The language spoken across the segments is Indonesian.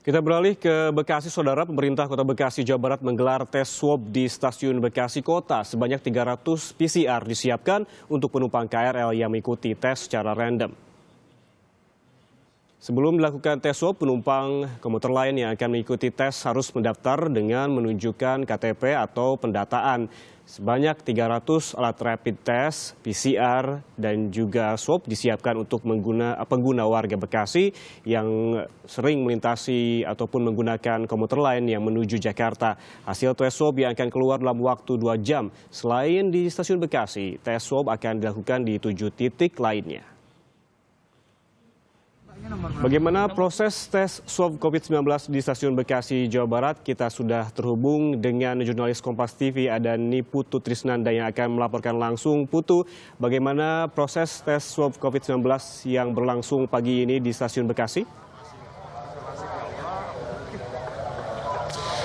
Kita beralih ke Bekasi, Saudara. Pemerintah Kota Bekasi, Jawa Barat menggelar tes swab di stasiun Bekasi Kota. Sebanyak 300 PCR disiapkan untuk penumpang KRL yang mengikuti tes secara random. Sebelum dilakukan tes swab, penumpang komuter lain yang akan mengikuti tes harus mendaftar dengan menunjukkan KTP atau pendataan. Sebanyak 300 alat rapid test, PCR, dan juga swab disiapkan untuk pengguna warga Bekasi yang sering melintasi ataupun menggunakan komuter lain yang menuju Jakarta. Hasil tes swab yang akan keluar dalam waktu 2 jam. Selain di stasiun Bekasi, tes swab akan dilakukan di 7 titik lainnya. Bagaimana proses tes swab COVID-19 di stasiun Bekasi, Jawa Barat? Kita sudah terhubung dengan jurnalis Kompas TV, ada Niputu Trisnanda yang akan melaporkan langsung. Putu, bagaimana proses tes swab COVID-19 yang berlangsung pagi ini di stasiun Bekasi?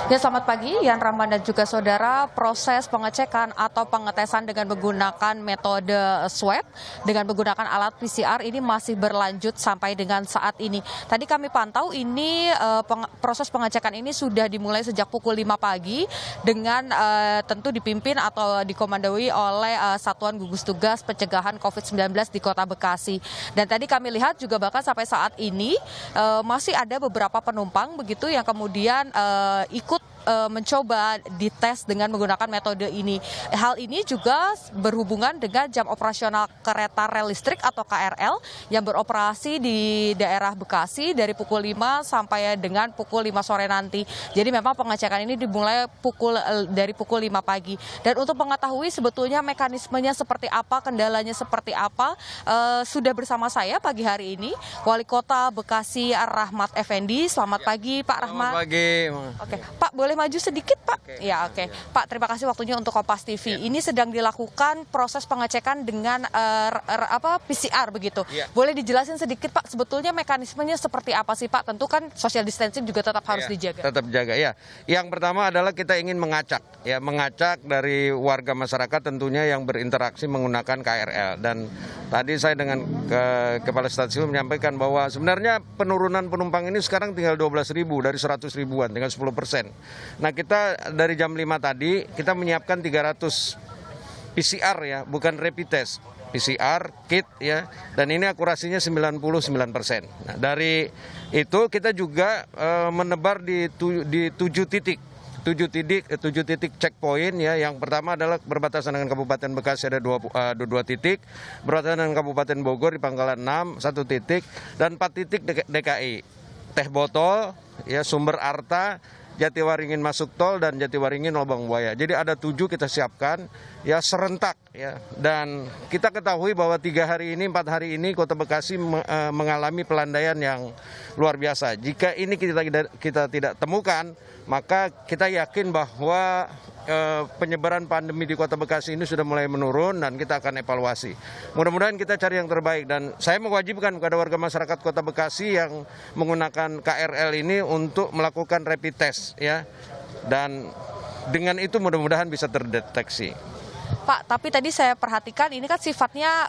Ya, selamat pagi, Yan Rahman dan juga saudara. Proses pengecekan atau pengetesan dengan menggunakan metode swab dengan menggunakan alat PCR ini masih berlanjut sampai dengan saat ini. Tadi kami pantau ini proses pengecekan ini sudah dimulai sejak pukul 5 pagi dengan tentu dipimpin atau dikomandoi oleh Satuan Gugus Tugas Pencegahan COVID-19 di Kota Bekasi. Dan tadi kami lihat juga bahkan sampai saat ini masih ada beberapa penumpang begitu yang kemudian ikut mencoba dites dengan menggunakan metode ini. Hal ini juga berhubungan dengan jam operasional kereta rel listrik atau KRL yang beroperasi di daerah Bekasi dari pukul 5 sampai dengan pukul 5 sore nanti. Jadi memang pengecekan ini dimulai dari pukul 5 pagi. Dan untuk mengetahui sebetulnya mekanismenya seperti apa, kendalanya seperti apa, sudah bersama saya pagi hari ini Wali Kota Bekasi Rahmat Effendi. Selamat pagi Pak Rahmat. Selamat pagi. Oke, Pak boleh maju sedikit Pak? Oke. Ya, oke. Pak, terima kasih waktunya untuk Kompas TV. Ini sedang dilakukan proses pengecekan dengan PCR begitu. Boleh dijelasin sedikit Pak, sebetulnya mekanismenya seperti apa sih Pak? Tentu kan social distancing juga tetap harus dijaga. Tetap jaga ya. Yang pertama adalah kita ingin mengacak dari warga masyarakat tentunya yang berinteraksi menggunakan KRL. Dan tadi saya dengan Kepala Stasiun menyampaikan bahwa sebenarnya penurunan penumpang ini sekarang tinggal 12.000 dari 100 ribuan, tinggal 10%. Nah, kita dari jam 5 tadi kita menyiapkan 300 PCR ya, bukan rapid test. PCR, kit ya, dan ini akurasinya 99%. Nah, dari itu kita juga menebar di 7 titik. 7 titik checkpoint ya. Yang pertama adalah berbatasan dengan Kabupaten Bekasi ada 2 titik, berbatasan dengan Kabupaten Bogor di Pangkalan 6 1 titik, dan 4 titik DKI. Teh Botol ya, Sumber Arta, Jatiwaringin masuk tol, dan Jatiwaringin Lubang Buaya. Jadi ada 7 kita siapkan ya serentak ya. Dan kita ketahui bahwa 4 hari ini Kota Bekasi mengalami pelandaian yang luar biasa. Jika ini kita tidak temukan, maka kita yakin bahwa penyebaran pandemi di Kota Bekasi ini sudah mulai menurun dan kita akan evaluasi. Mudah-mudahan kita cari yang terbaik, dan saya mewajibkan kepada warga masyarakat Kota Bekasi yang menggunakan KRL ini untuk melakukan rapid test ya. Dan dengan itu mudah-mudahan bisa terdeteksi. Pak, tapi tadi saya perhatikan ini kan sifatnya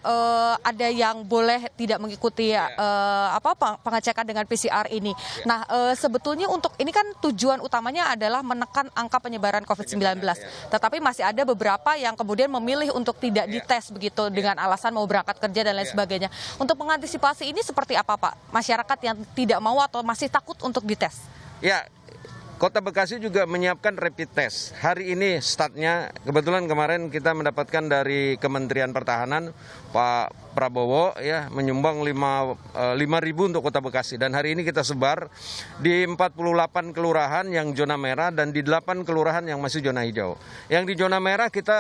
ada yang boleh tidak mengikuti pengecekan dengan PCR ini. Nah, sebetulnya untuk ini kan tujuan utamanya adalah menekan angka penyebaran COVID-19. Tetapi masih ada beberapa yang kemudian memilih untuk tidak dites begitu dengan alasan mau berangkat kerja dan lain sebagainya. Untuk mengantisipasi ini seperti apa Pak? Masyarakat yang tidak mau atau masih takut untuk dites? Ya, Kota Bekasi juga menyiapkan rapid test. Hari ini startnya, kebetulan kemarin kita mendapatkan dari Kementerian Pertahanan, Pak Prabowo ya menyumbang 5.000 untuk Kota Bekasi. Dan hari ini kita sebar di 48 kelurahan yang zona merah dan di 8 kelurahan yang masih zona hijau. Yang di zona merah kita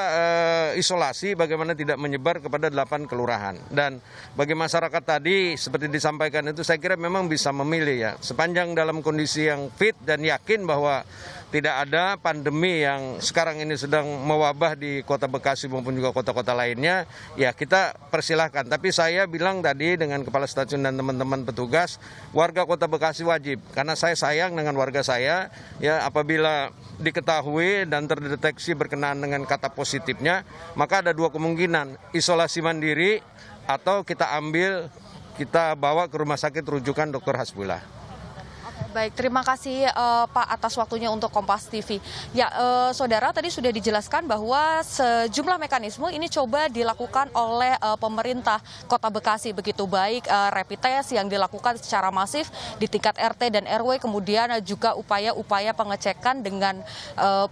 isolasi bagaimana tidak menyebar kepada 8 kelurahan. Dan bagi masyarakat tadi seperti disampaikan itu, saya kira memang bisa memilih ya. Sepanjang dalam kondisi yang fit dan yakin bahwa tidak ada pandemi yang sekarang ini sedang mewabah di Kota Bekasi maupun juga kota-kota lainnya, ya kita persilahkan. Tapi saya bilang tadi dengan Kepala Stasiun dan teman-teman petugas, warga Kota Bekasi wajib, karena saya sayang dengan warga saya, ya apabila diketahui dan terdeteksi berkenaan dengan kata positifnya, maka ada 2 kemungkinan, isolasi mandiri atau kita bawa ke rumah sakit rujukan Dr. Hasbullah. Baik, terima kasih Pak atas waktunya untuk Kompas TV. Ya, Saudara tadi sudah dijelaskan bahwa sejumlah mekanisme ini coba dilakukan oleh pemerintah Kota Bekasi, begitu baik rapid test yang dilakukan secara masif di tingkat RT dan RW, kemudian juga upaya-upaya pengecekan dengan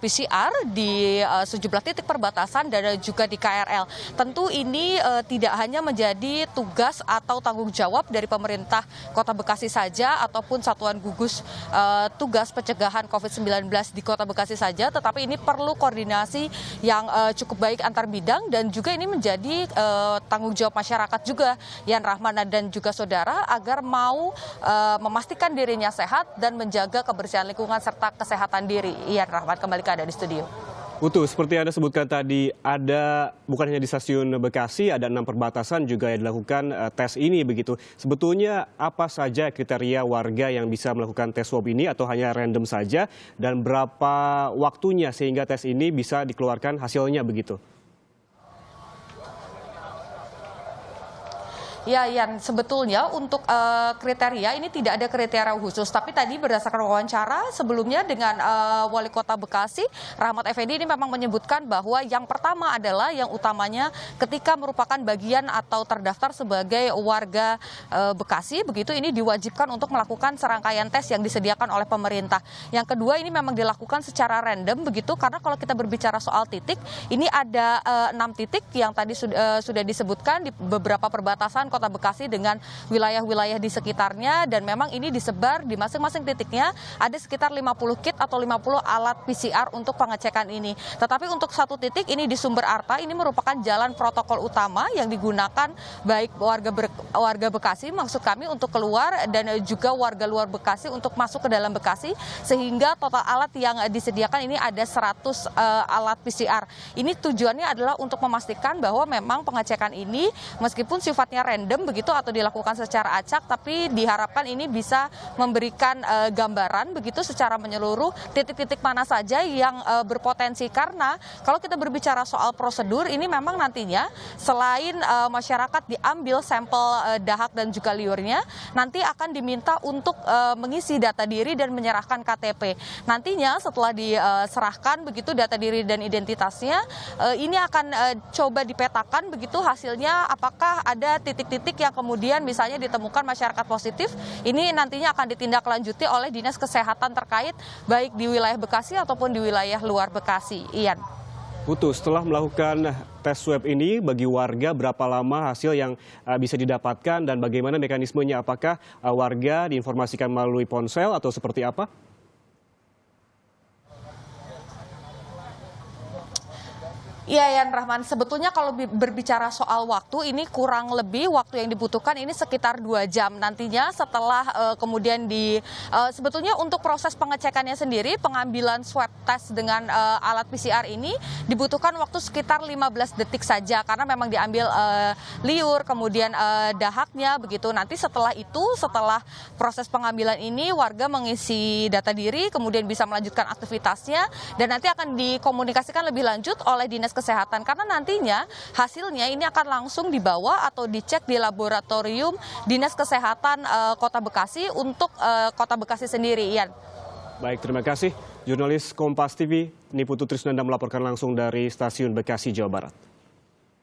PCR di sejumlah titik perbatasan dan juga di KRL. Tentu ini tidak hanya menjadi tugas atau tanggung jawab dari pemerintah Kota Bekasi saja ataupun satuan gugus tugas pencegahan COVID-19 di Kota Bekasi saja, tetapi ini perlu koordinasi yang cukup baik antar bidang dan juga ini menjadi tanggung jawab masyarakat juga, Yan Rahmana dan juga Saudara, agar mau memastikan dirinya sehat dan menjaga kebersihan lingkungan serta kesehatan diri. Yan Rahman, kembali ke Anda di studio. Putu, seperti Anda sebutkan tadi, ada bukan hanya di stasiun Bekasi, ada 6 perbatasan juga yang dilakukan tes ini begitu. Sebetulnya apa saja kriteria warga yang bisa melakukan tes swab ini atau hanya random saja, dan berapa waktunya sehingga tes ini bisa dikeluarkan hasilnya begitu? Ya, Yan, sebetulnya untuk kriteria ini tidak ada kriteria khusus, tapi tadi berdasarkan wawancara sebelumnya dengan Wali Kota Bekasi, Rahmat Effendi, ini memang menyebutkan bahwa yang pertama adalah yang utamanya ketika merupakan bagian atau terdaftar sebagai warga Bekasi, begitu ini diwajibkan untuk melakukan serangkaian tes yang disediakan oleh pemerintah. Yang kedua ini memang dilakukan secara random begitu, karena kalau kita berbicara soal titik, ini ada 6 titik yang tadi sudah disebutkan di beberapa perbatasan Kota Bekasi dengan wilayah-wilayah di sekitarnya, dan memang ini disebar di masing-masing titiknya ada sekitar 50 kit atau 50 alat PCR untuk pengecekan ini. Tetapi untuk satu titik ini di Sumber Arta, ini merupakan jalan protokol utama yang digunakan baik warga Bekasi, maksud kami untuk keluar, dan juga warga luar Bekasi untuk masuk ke dalam Bekasi, sehingga total alat yang disediakan ini ada 100 alat PCR. Ini tujuannya adalah untuk memastikan bahwa memang pengecekan ini meskipun sifatnya random begitu atau dilakukan secara acak, tapi diharapkan ini bisa memberikan gambaran begitu secara menyeluruh titik-titik mana saja yang berpotensi, karena kalau kita berbicara soal prosedur ini memang nantinya selain masyarakat diambil sampel dahak dan juga liurnya, nanti akan diminta untuk mengisi data diri dan menyerahkan KTP. Nantinya setelah diserahkan begitu data diri dan identitasnya, ini akan coba dipetakan begitu hasilnya, apakah ada titik-titik yang kemudian misalnya ditemukan masyarakat positif, ini nantinya akan ditindaklanjuti oleh Dinas Kesehatan terkait baik di wilayah Bekasi ataupun di wilayah luar Bekasi. Ian. Putu, setelah melakukan tes swab ini bagi warga berapa lama hasil yang bisa didapatkan dan bagaimana mekanismenya? Apakah warga diinformasikan melalui ponsel atau seperti apa? Iya, Yan Rahman, sebetulnya kalau berbicara soal waktu, ini kurang lebih waktu yang dibutuhkan ini sekitar 2 jam nantinya setelah kemudian sebetulnya untuk proses pengecekannya sendiri, pengambilan swab test dengan alat PCR ini dibutuhkan waktu sekitar 15 detik saja, karena memang diambil liur, kemudian dahaknya begitu. Nanti setelah itu, setelah proses pengambilan ini, warga mengisi data diri, kemudian bisa melanjutkan aktivitasnya, dan nanti akan dikomunikasikan lebih lanjut oleh Dinas Kesehatan, karena nantinya hasilnya ini akan langsung dibawa atau dicek di laboratorium Dinas Kesehatan Kota Bekasi untuk Kota Bekasi sendiri. Ian. Baik, terima kasih. Jurnalis Kompas TV Niputu Trisnanda melaporkan langsung dari Stasiun Bekasi, Jawa Barat.